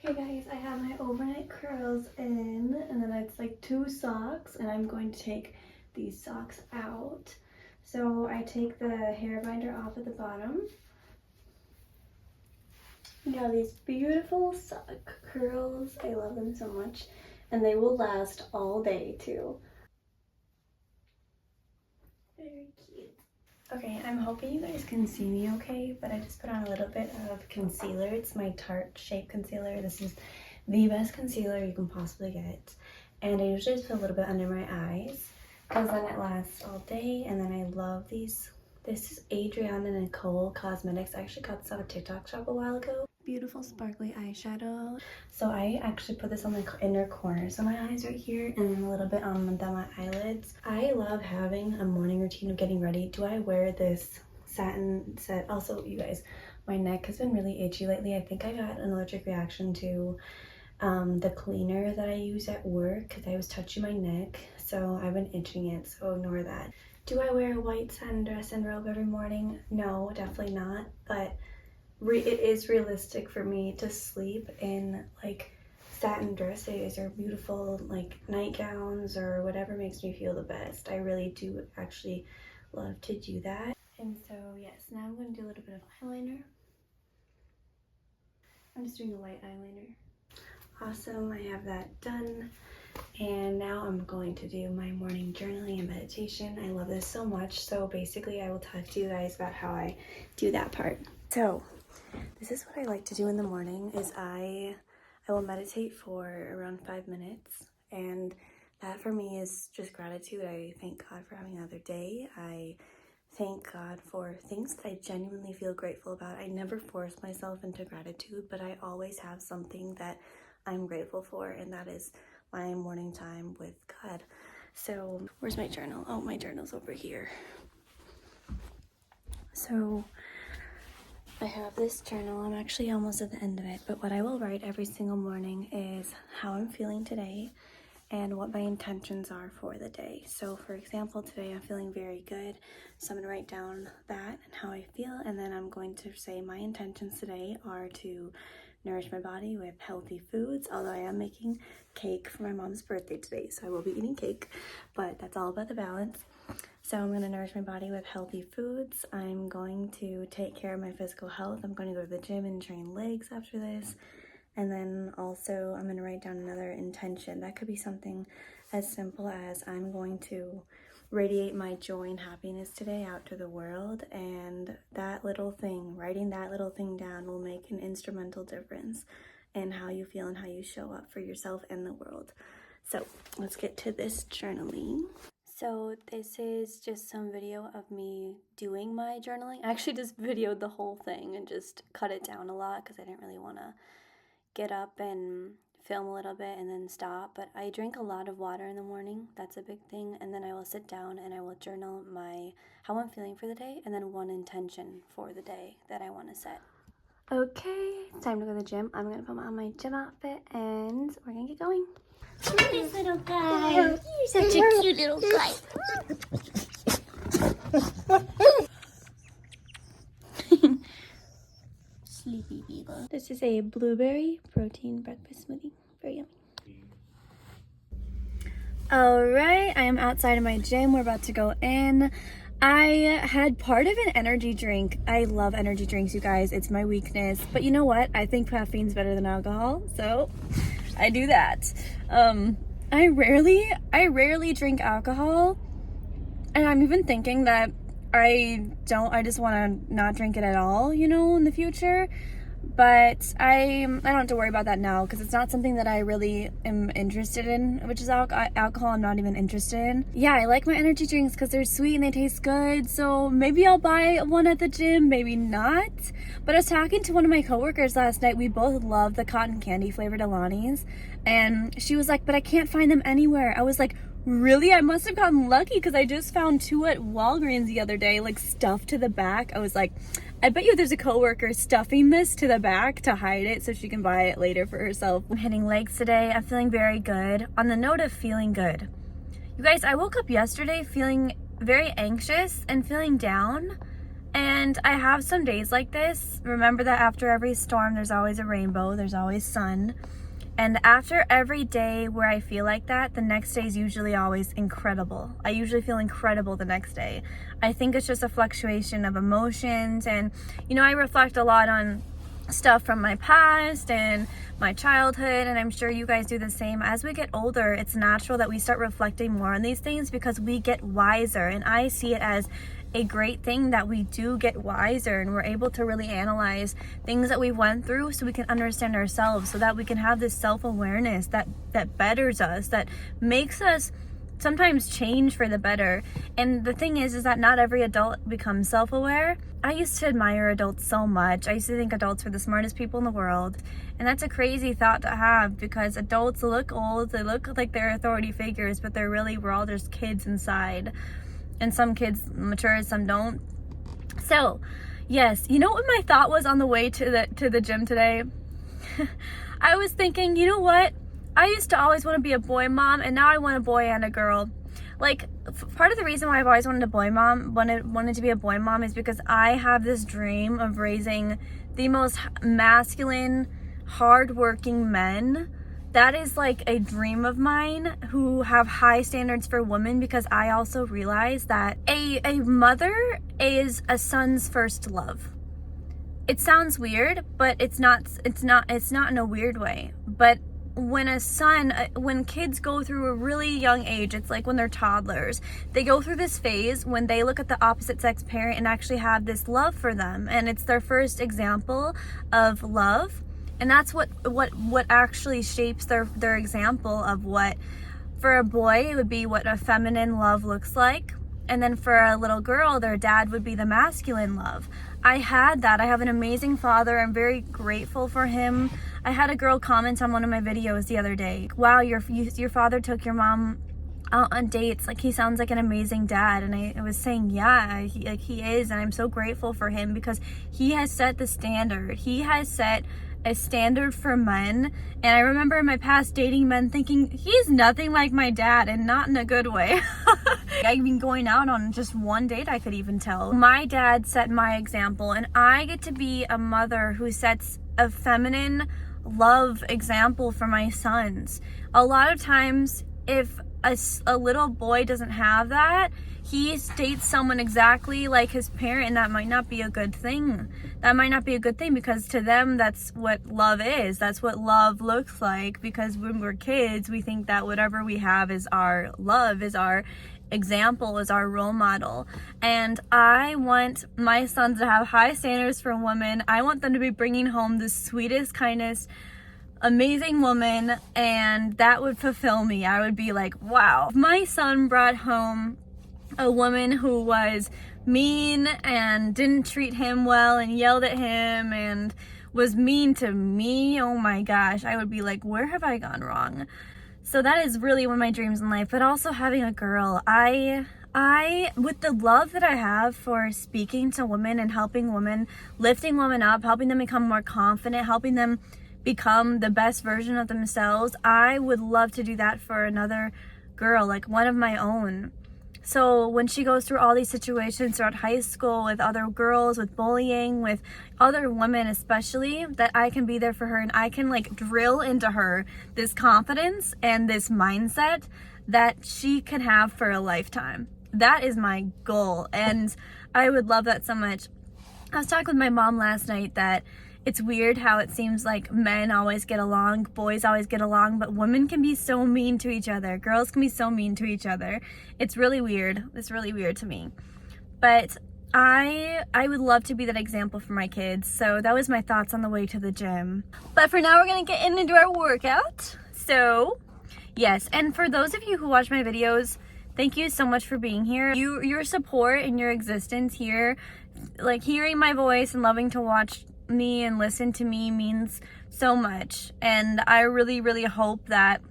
Hey guys, I have my overnight curls in, and then it's like 2 socks, and I'm going to take these socks out. So I take the hair binder off at the bottom. You have these beautiful sock curls. I love them so much, and they will last all day too. Very cute. Okay, I'm hoping you guys can see me okay, but I just put on a little bit of concealer. It's my Tarte Shape Concealer. This is the best concealer you can possibly get. And I usually just put a little bit under my eyes, because then it lasts all day. And then I love these. This is Adriana Nicole Cosmetics. I actually got this off a TikTok shop a while ago. Beautiful sparkly eyeshadow. So I actually put this on the inner corners of my eyes right here, and then a little bit on my eyelids. I love having a morning routine of getting ready. Do I wear this satin set? Also, you guys, my neck has been really itchy lately. I think I got an allergic reaction to the cleaner that I use at work because I was touching my neck. So I've been itching it, so ignore that. Do I wear a white satin dress and robe every morning? No, definitely not. But it is realistic for me to sleep in like satin dresses or beautiful like nightgowns or whatever makes me feel the best. I really do actually love to do that. And so yes, now I'm going to do a little bit of eyeliner. I'm just doing a light eyeliner. Awesome, I have that done. And now I'm going to do my morning journaling and meditation. I love this so much. So basically I will talk to you guys about how I do that part. So this is what I like to do in the morning is I will meditate for around 5 minutes, and that for me is just gratitude. I thank God for having another day. I thank God for things that I genuinely feel grateful about. I never force myself into gratitude, but I always have something that I'm grateful for, and that is my morning time with God. So where's my journal? Oh, my journal's over here. So I have this journal. I'm actually almost at the end of it, but what I will write every single morning is how I'm feeling today and what my intentions are for the day. So for example, today I'm feeling very good, so I'm going to write down that and how I feel, and then I'm going to say my intentions today are to nourish my body with healthy foods, although I am making cake for my mom's birthday today, so I will be eating cake, but that's all about the balance. So I'm going to nourish my body with healthy foods. I'm going to take care of my physical health. I'm going to go to the gym and train legs after this. And then also I'm going to write down another intention. That could be something as simple as I'm going to radiate my joy and happiness today out to the world. And that little thing, writing that little thing down, will make an instrumental difference in how you feel and how you show up for yourself and the world. So let's get to this journaling. So this is just some video of me doing my journaling. I actually just videoed the whole thing and just cut it down a lot because I didn't really want to get up and film a little bit and then stop. But I drink a lot of water in the morning. That's a big thing. And then I will sit down and I will journal how I'm feeling for the day, and then one intention for the day that I want to set. Okay, it's time to go to the gym. I'm going to put on my gym outfit and we're going to get going. This little guy. You're such a cute little guy. Sleepy beagle. This is a blueberry protein breakfast smoothie. Very yummy. Alright, I am outside of my gym. We're about to go in. I had part of an energy drink. I love energy drinks, you guys. It's my weakness. But you know what? I think caffeine's better than alcohol, so I do that. I rarely drink alcohol, and I'm even thinking that I just want to not drink it at all, in the future. But I don't have to worry about that now because it's not something that I really am interested in, which is alcohol. I'm not even interested in. Yeah, I like my energy drinks because they're sweet and they taste good. So maybe I'll buy one at the gym, maybe not. But I was talking to one of my coworkers last night. We both love the cotton candy flavored Alani's. And she was like, but I can't find them anywhere. I was like, really? I must have gotten lucky because I just found 2 at Walgreens the other day, like stuffed to the back. I was like, I bet you there's a coworker stuffing this to the back to hide it so she can buy it later for herself. I'm hitting legs today. I'm feeling very good. On the note of feeling good, you guys, I woke up yesterday feeling very anxious and feeling down. And I have some days like this. Remember that after every storm, there's always a rainbow, there's always sun. And after every day where I feel like that, the next day is usually always incredible. I usually feel incredible the next day. I think it's just a fluctuation of emotions. And, you know, I reflect a lot on stuff from my past and my childhood, and I'm sure you guys do the same. As we get older, it's natural that we start reflecting more on these things because we get wiser, and I see it as a great thing that we do get wiser and we're able to really analyze things that we went through so we can understand ourselves, so that we can have this self-awareness that betters us, that makes us sometimes change for the better. And the thing is that not every adult becomes self-aware. I used to admire adults so much. I used to think adults were the smartest people in the world, and that's a crazy thought to have, because adults look old, they look like they're authority figures, but we're all just kids inside. And some kids mature, some don't. So, yes, you know what my thought was on the way to the gym today? I was thinking, you know what? I used to always want to be a boy mom, and now I want a boy and a girl. Like, part of the reason why I've always wanted to be a boy mom is because I have this dream of raising the most masculine, hardworking men. That is like a dream of mine, who have high standards for women, because I also realize that a mother is a son's first love. It sounds weird, but it's not in a weird way. But when kids go through a really young age, it's like when they're toddlers, they go through this phase when they look at the opposite sex parent and actually have this love for them, and it's their first example of love. And that's what actually shapes their example of what, for a boy, it would be what a feminine love looks like. And then for a little girl, their dad would be the masculine love. I had that. I have an amazing father. I'm very grateful for him. I had a girl comment on one of my videos the other day, wow, your father took your mom out on dates, like he sounds like an amazing dad. And I was saying, yeah, he is, and I'm so grateful for him, because he has set the standard. He has set a standard for men. And I remember in my past dating men thinking, he's nothing like my dad, and not in a good way. I've been going out on just one date, I could even tell. My dad set my example, and I get to be a mother who sets a feminine love example for my sons. A lot of times, if a little boy doesn't have that, he dates someone exactly like his parent, and that might not be a good thing. That might not be a good thing, because to them, that's what love is. That's what love looks like, because when we're kids, we think that whatever we have is our love, is our example, is our role model. And I want my sons to have high standards for women. I want them to be bringing home the sweetest, kindest, amazing woman, and that would fulfill me. I would be like, wow. If my son brought home a woman who was mean and didn't treat him well and yelled at him and was mean to me, oh my gosh, I would be like, where have I gone wrong? So that is really one of my dreams in life. But also having a girl, I with the love that I have for speaking to women and helping women, lifting women up, helping them become more confident, helping them become the best version of themselves, I would love to do that for another girl, like one of my own. So when she goes through all these situations throughout high school with other girls, with bullying, with other women especially, that I can be there for her, and I can like drill into her this confidence and this mindset that she can have for a lifetime. That is my goal, and I would love that so much. I was talking with my mom last night that it's weird how it seems like men always get along, boys always get along, but women can be so mean to each other. Girls can be so mean to each other. It's really weird. It's really weird to me. But I would love to be that example for my kids. So that was my thoughts on the way to the gym. But for now, we're going to get into our workout. So, yes. And for those of you who watch my videos, thank you so much for being here. Your support and your existence here, like hearing my voice and loving to watch me and listen to me, means so much. And I really, really hope that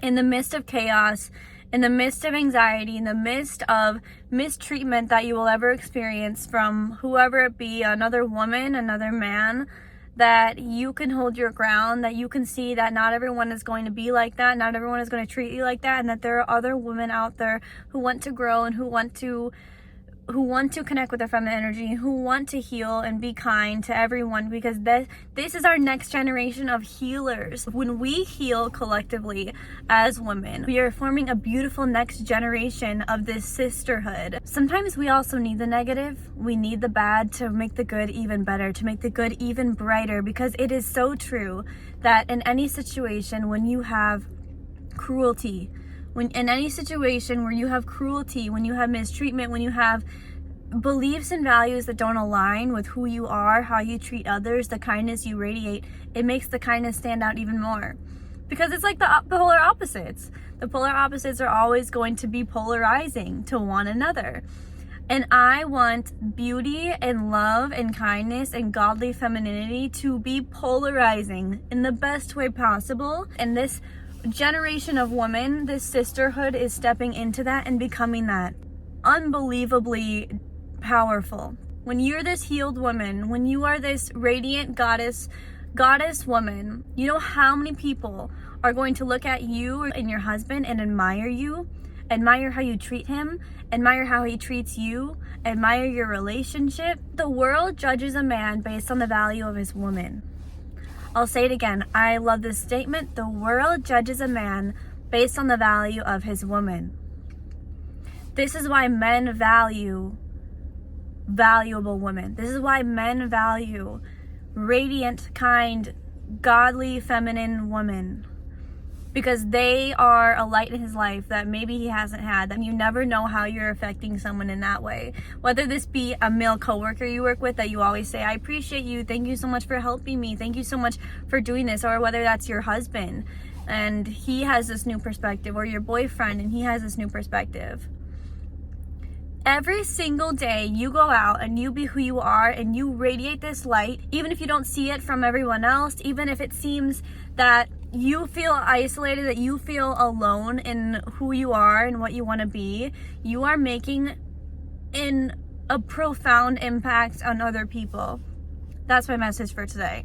in the midst of chaos, in the midst of anxiety, in the midst of mistreatment that you will ever experience from whoever it be, another woman, another man, that you can hold your ground, that you can see that not everyone is going to be like that, not everyone is going to treat you like that, and that there are other women out there who want to grow and who want to who want to connect with their feminine energy, who want to heal and be kind to everyone, because this is our next generation of healers. When we heal collectively as women, we are forming a beautiful next generation of this sisterhood. Sometimes we also need the negative, we need the bad to make the good even better, to make the good even brighter, because it is so true that in any situation when you have cruelty, when in any situation where you have cruelty, when you have mistreatment, when you have beliefs and values that don't align with who you are, how you treat others, the kindness you radiate, it makes the kindness stand out even more. Because it's like the polar opposites. The polar opposites are always going to be polarizing to one another. And I want beauty and love and kindness and godly femininity to be polarizing in the best way possible. And this generation of women, this sisterhood is stepping into that and becoming that. Unbelievably powerful. When you're this healed woman, when you are this radiant goddess woman, you know how many people are going to look at you and your husband and admire you, admire how you treat him, admire how he treats you, admire your relationship. The world judges a man based on the value of his woman. I'll say it again. I love this statement. The world judges a man based on the value of his woman. This is why men value valuable women. This is why men value radiant, kind, godly, feminine women. Because they are a light in his life that maybe he hasn't had. And you never know how you're affecting someone in that way. Whether this be a male coworker you work with that you always say, I appreciate you, thank you so much for helping me, thank you so much for doing this. Or whether that's your husband and he has this new perspective, or your boyfriend and he has this new perspective. Every single day you go out and you be who you are and you radiate this light, even if you don't see it from everyone else, even if it seems that you feel isolated, that you feel alone in who you are and what you want to be, you are making a profound impact on other people. That's my message for today.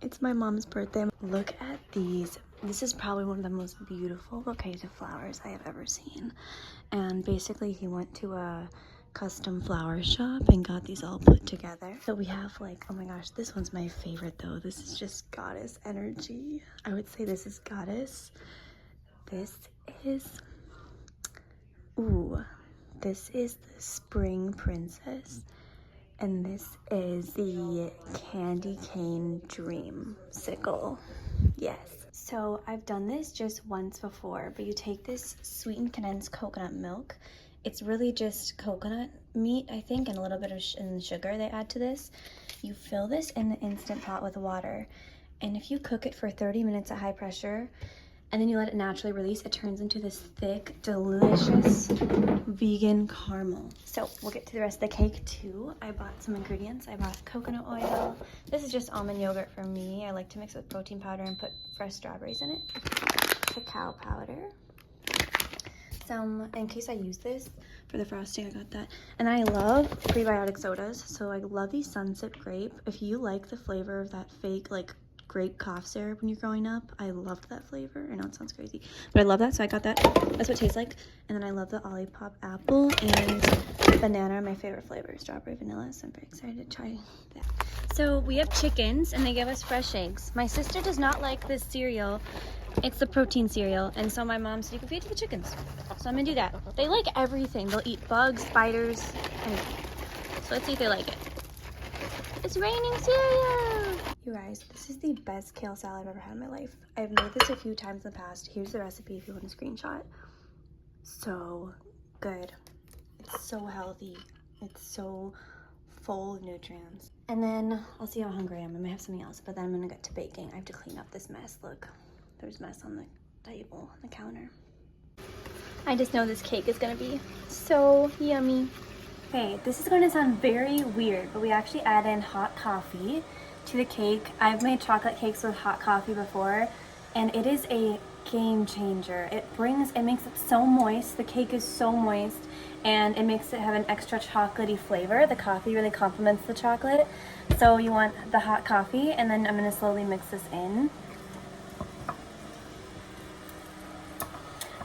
It's my mom's birthday. Look at these. This is probably one of the most beautiful bouquets of flowers I have ever seen. And basically he went to a custom flower shop and got these all put together. So we have like, oh my gosh, this one's my favorite though. This is just goddess energy. I would say this is goddess. This is the spring princess. And this is the candy cane dream sickle. Yes. So I've done this just once before, but you take this sweetened condensed coconut milk. It's really just coconut meat, I think, and a little bit of sugar they add to this. You fill this in the Instant Pot with water. And if you cook it for 30 minutes at high pressure, and then you let it naturally release, it turns into this thick, delicious vegan caramel. So we'll get to the rest of the cake too. I bought some ingredients. I bought coconut oil. This is just almond yogurt for me. I like to mix it with protein powder and put fresh strawberries in it. Cacao powder. Some, in case I use this for the frosting, I got that. And I love prebiotic sodas, so I love the Sunset Grape. If you like the flavor of that fake, like, grape cough syrup when you're growing up, I loved that flavor. I know it sounds crazy, but I love that, so I got that. That's what it tastes like. And then I love the Olipop apple and banana are my favorite flavors, strawberry, vanilla, so I'm very excited to try that. So we have chickens and they give us fresh eggs. My sister does not like this cereal. It's the protein cereal, and so my mom said you can feed it to the chickens, so I'm gonna do that. They like everything. They'll eat bugs, spiders, anything. So let's see if they like it. It's raining cereal! You guys, this is the best kale salad I've ever had in my life. I've made this a few times in the past. Here's the recipe if you want to screenshot. So good. It's so healthy. It's so full of nutrients. And then I'll see how hungry I am. I might have something else, but then I'm gonna get to baking. I have to clean up this mess. Look, there's mess on the table, on the counter. I just know this cake is gonna be so yummy. Okay, this is going to sound very weird, but we actually add in hot coffee to the cake. I've made chocolate cakes with hot coffee before, and it is a game changer. It makes it so moist. The cake is so moist, and it makes it have an extra chocolatey flavor. The coffee really complements the chocolate. So you want the hot coffee, and then I'm going to slowly mix this in.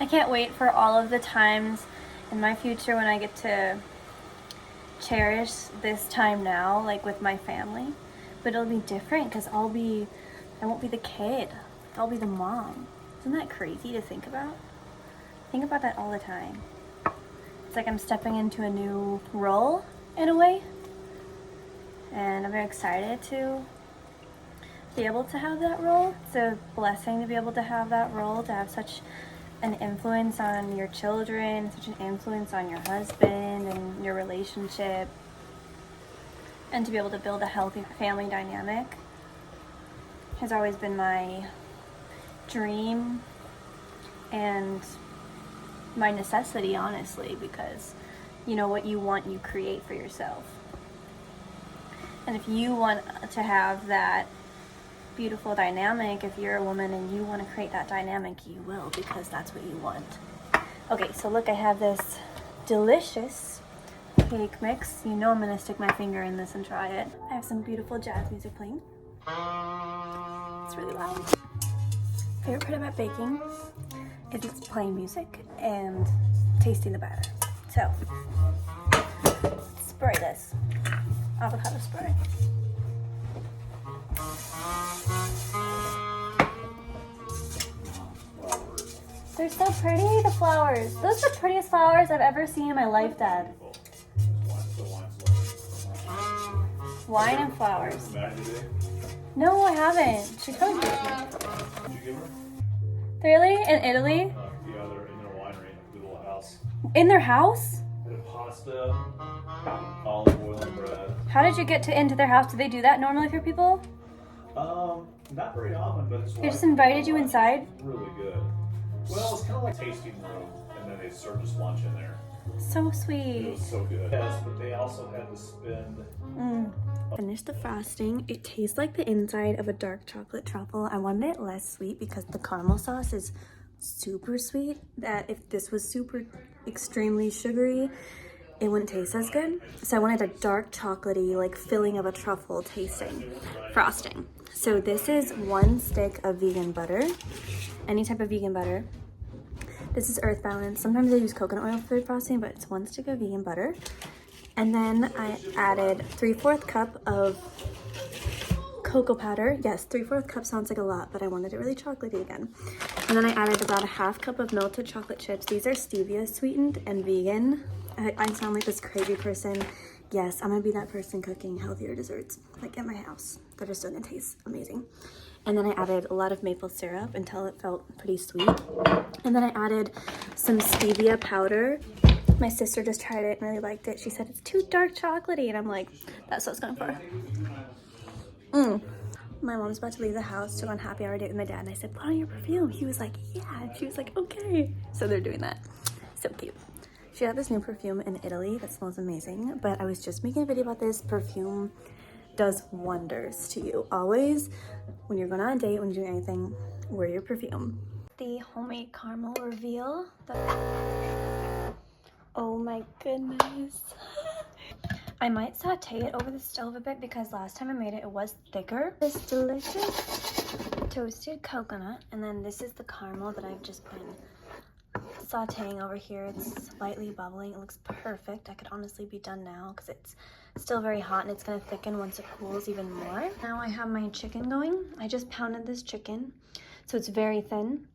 I can't wait for all of the times in my future when I get to cherish this time now, like with my family. But it'll be different because I won't be the kid. I'll be the mom. Isn't that crazy to think about? Think about that all the time. It's like I'm stepping into a new role in a way. And I'm very excited to be able to have that role. It's a blessing to be able to have that role, to have such an influence on your children, such an influence on your husband and your relationship, and to be able to build a healthy family dynamic has always been my dream and my necessity, honestly, because you know what you want, you create for yourself. And if you want to have that beautiful dynamic, if you're a woman and you want to create that dynamic, you will, because that's what you want. Okay, so look, I have this delicious cake mix. You know I'm gonna stick my finger in this and try it. I have some beautiful jazz music playing. It's really loud. Favorite part about baking is it's playing music and tasting the batter. So, spray this. Avocado spray. They're so pretty, the flowers. Those are the prettiest flowers I've ever seen in my life, Dad. Wine and flowers. No, I haven't. She told me. Did you give her? Really? In Italy? Yeah, they're in their winery, in a little house. In their house? They have pasta, olive oil, and bread. How did you get into their house? Do they do that normally for people? Not very often, but it's They just invited you inside? Really good. Well, it's kind of like a tasting room, and then they served us lunch in there. So It sweet. was so good. Yes, but they also had to spend. Finished the frosting. It tastes like the inside of a dark chocolate truffle. I wanted it less sweet because the caramel sauce is super sweet, that if this was super extremely sugary, it wouldn't taste as good. So I wanted a dark chocolatey, like filling of a truffle tasting frosting. So this is 1 stick of vegan butter, any type of vegan butter. This is Earth Balance. Sometimes I use coconut oil for the frosting, but it's 1 stick of vegan butter. And then I added 3/4 cup of cocoa powder. Yes, 3/4 cup sounds like a lot, but I wanted it really chocolatey again. And then I added about a 1/2 cup of melted chocolate chips. These are stevia sweetened and vegan. I sound like this crazy person. Yes, I'm gonna be that person cooking healthier desserts, like at my house, that are still gonna taste amazing. And then I added a lot of maple syrup until it felt pretty sweet. And then I added some stevia powder. My sister just tried it and really liked it. She said it's too dark chocolatey, and I'm like, that's what I was going for. My mom's about to leave the house to go on happy hour date with my dad, and I said, put on your perfume. He was like, yeah. And she was like, okay. So they're doing that. So cute. She had this new perfume in Italy that smells amazing, but I was just making a video about this. Perfume does wonders to you. Always, when you're going on a date, when you're doing anything, wear your perfume. The homemade caramel reveal. Oh my goodness. I might saute it over the stove a bit because last time I made it, it was thicker. This delicious toasted coconut, and then this is the caramel that I've just been sauteing over here. It's slightly bubbling. It looks perfect. I could honestly be done now because it's still very hot and it's going to thicken once it cools even more. Now I have my chicken going. I just pounded this chicken, so it's very thin.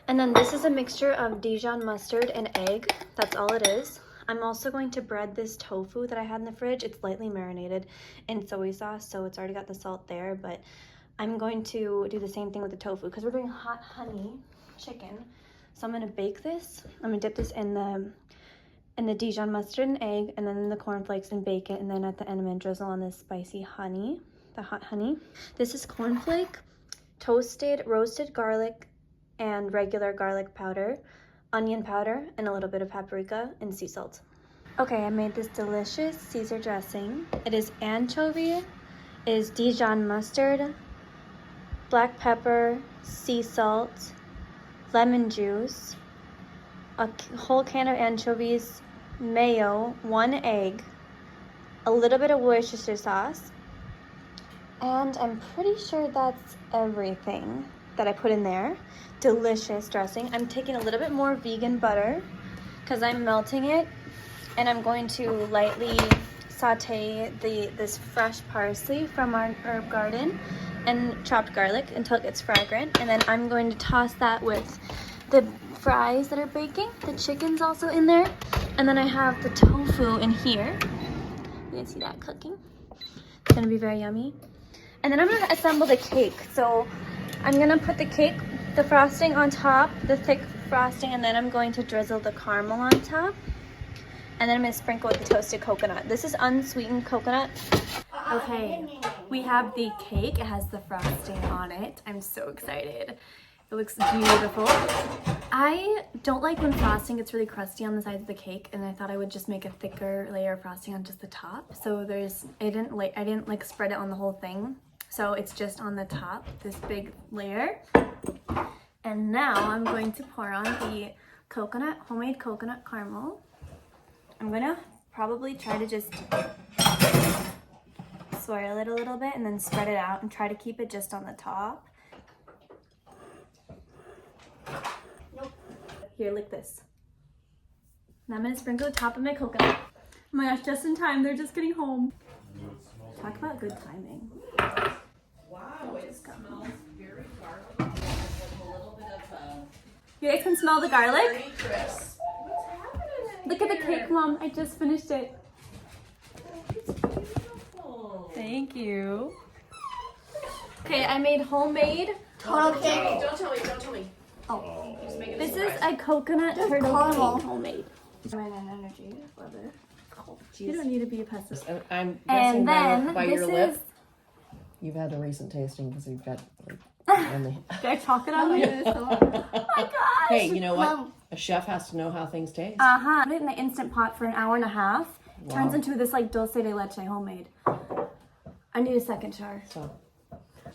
And then this is a mixture of Dijon mustard and egg. That's all it is. I'm also going to bread this tofu that I had in the fridge. It's lightly marinated in soy sauce, so it's already got the salt there, but I'm going to do the same thing with the tofu because we're doing hot honey chicken. So I'm gonna bake this. I'm gonna dip this in the Dijon mustard and egg, and then the cornflakes and bake it, and then at the end I'm gonna drizzle on this spicy honey, the hot honey. This is cornflake, toasted, roasted garlic, and regular garlic powder, onion powder, and a little bit of paprika and sea salt. Okay, I made this delicious Caesar dressing. It is anchovy, it is Dijon mustard, black pepper, sea salt, lemon juice, a whole can of anchovies, mayo, 1 egg, a little bit of Worcestershire sauce, and I'm pretty sure that's everything. that I put in there. Delicious dressing. I'm taking a little bit more vegan butter because I'm melting it, and I'm going to lightly saute this fresh parsley from our herb garden and chopped garlic until it gets fragrant, and then I'm going to toss that with the fries that are baking. The chicken's also in there, and then I have the tofu in here. You can see that cooking. It's gonna be very yummy. And then I'm gonna assemble the cake. So I'm gonna put the cake, the frosting on top, the thick frosting, and then I'm going to drizzle the caramel on top. And then I'm gonna sprinkle with the toasted coconut. This is unsweetened coconut. Okay, we have the cake. It has the frosting on it. I'm so excited. It looks beautiful. I don't like when frosting gets really crusty on the sides of the cake, and I thought I would just make a thicker layer of frosting on just the top. So I didn't like spread it on the whole thing. So it's just on the top, this big layer. And now I'm going to pour on the homemade coconut caramel. I'm gonna probably try to just swirl it a little bit and then spread it out and try to keep it just on the top. Nope. Here, lick this. Now I'm gonna sprinkle the top of my coconut. Oh my gosh, just in time, they're just getting home. Talk about good timing. Wow, it smells very garlicky. Like a little bit of You guys can smell the garlic? dirty crisp. What's happening in Look at the here? cake, Mom. I just finished it. It's beautiful. Thank you. Okay, I made homemade Total Don't cake. tell me. Oh. Just make it a This is surprise. a coconut turtle caramel. cake, homemade. Energy, love it. You don't need to be a pessimist. I'm And guessing then by this your lip, is. you've had a recent tasting because you've got only. Did I chalk it on you? Oh my gosh. Hey, you know what? Mom. A chef has to know how things taste. Put it in the Instant Pot for an hour and a half. Wow. Turns into this like dulce de leche homemade. I need a second jar. So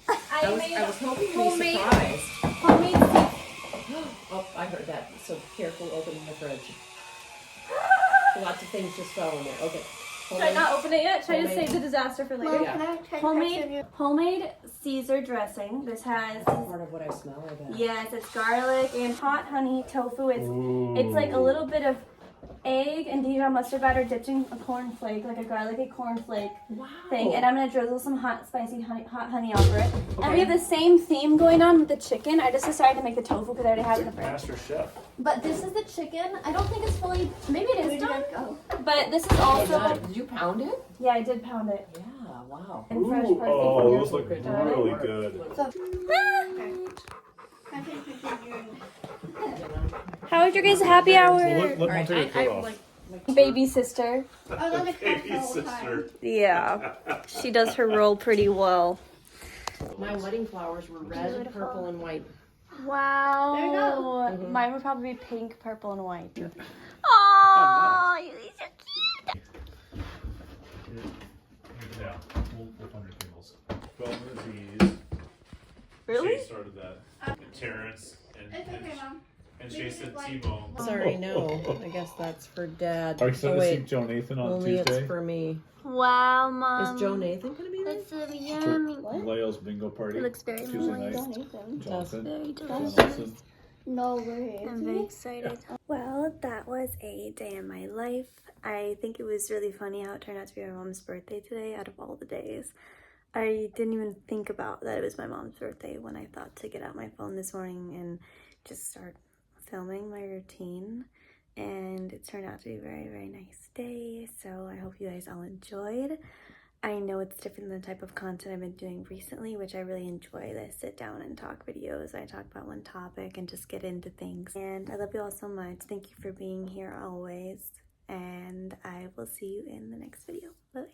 I I was hoping to be homemade- surprised. homemade Oh, I heard that. So careful opening the fridge. Lots of things just fell in there. Okay. Hold Should I on. not open it yet? Should I just Homemade. save the disaster for later? Mom, Yeah. can I try Homemade Caesar dressing. This has Part of what I smell, I bet. yes, it's garlic and hot honey tofu. It's like a little bit of egg and Dijon mustard batter dipped in a cornflake, like a garlicky cornflake thing. And I'm gonna drizzle some hot spicy hot honey over it. And we have the same theme going on with the chicken. I just decided to make the tofu because I already have it in the fridge. Master Chef. But this is the chicken. I don't think it's fully. Maybe it is done. go? But this is also. Did you pound it? Yeah, I did pound it. Yeah. Wow. And fresh Ooh, parsley. oh, those look Good. really good. How was your guys' happy hour? Well, let All Mom right. take a coat off. Baby sister. I love the Baby whole time. sister. Yeah, she does her role pretty well. My wedding flowers were red, Beautiful. purple, and white. Wow. There you go. Mine would probably be pink, purple, and white. Oh, you guys are cute. Yeah, we'll find your cables. Well, these. Really? Shay started that. And Terrence and Mom. and Shay said T-Bone. Sorry, no. I guess that's for Dad. Are you excited Oh, to see wait. Joe Nathan on Only Tuesday? it's for me. Wow, Mom. Is Joe Nathan gonna be there? That's so yummy. Leo's bingo party. It looks very Tuesday nice. night. Jonathan. Very John delicious. Nelson. No way. I'm very excited. Well, that was a day in my life. I think it was really funny how it turned out to be my mom's birthday today out of all the days. I didn't even think about that it was my mom's birthday when I thought to get out my phone this morning and just start filming my routine. And it turned out to be a very, very nice day. So I hope you guys all enjoyed. I know it's different than the type of content I've been doing recently, which I really enjoy, the sit down and talk videos. I talk about one topic and just get into things. And I love you all so much. Thank you for being here always. And I will see you in the next video. Bye.